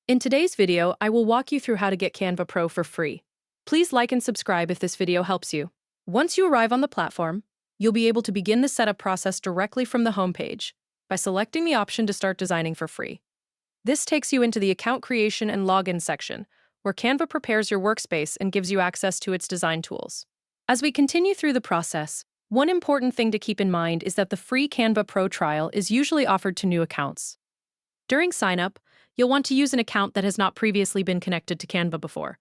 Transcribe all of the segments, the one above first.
In today's video, I will walk you through how to get Canva Pro for free. Please like and subscribe if this video helps you. Once you arrive on the platform, you'll be able to begin the setup process directly from the homepage by selecting the option to start designing for free. This takes you into the account creation and login section, where Canva prepares your workspace and gives you access to its design tools. As we continue through the process, one important thing to keep in mind is that the free Canva Pro trial is usually offered to new accounts. During sign-up, you'll want to use an account that has not previously been connected to Canva before.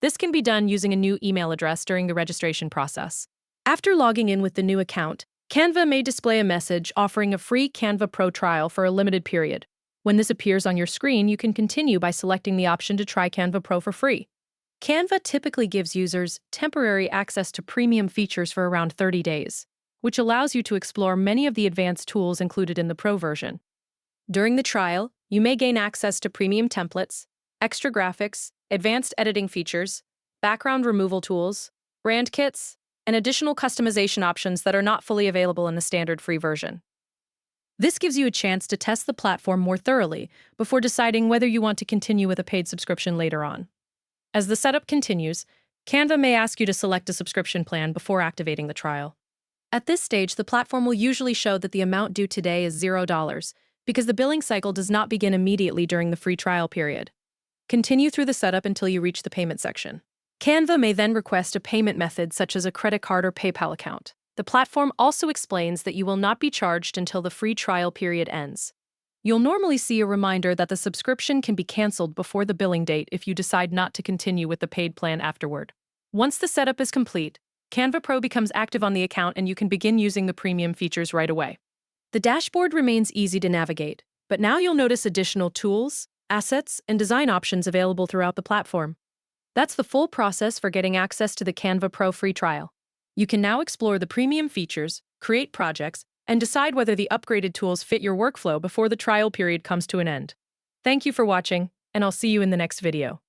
This can be done using a new email address during the registration process. After logging in with the new account, Canva may display a message offering a free Canva Pro trial for a limited period. When this appears on your screen, you can continue by selecting the option to try Canva Pro for free. Canva typically gives users temporary access to premium features for around 30 days, which allows you to explore many of the advanced tools included in the Pro version. During the trial, you may gain access to premium templates, extra graphics, advanced editing features, background removal tools, brand kits, and additional customization options that are not fully available in the standard free version. This gives you a chance to test the platform more thoroughly before deciding whether you want to continue with a paid subscription later on. As the setup continues, Canva may ask you to select a subscription plan before activating the trial. At this stage, the platform will usually show that the amount due today is $0, because the billing cycle does not begin immediately during the free trial period. Continue through the setup until you reach the payment section. Canva may then request a payment method such as a credit card or PayPal account. The platform also explains that you will not be charged until the free trial period ends. You'll normally see a reminder that the subscription can be canceled before the billing date if you decide not to continue with the paid plan afterward. Once the setup is complete, Canva Pro becomes active on the account and you can begin using the premium features right away. The dashboard remains easy to navigate, but now you'll notice additional tools, assets, and design options available throughout the platform. That's the full process for getting access to the Canva Pro free trial. You can now explore the premium features, create projects, and decide whether the upgraded tools fit your workflow before the trial period comes to an end. Thank you for watching, and I'll see you in the next video.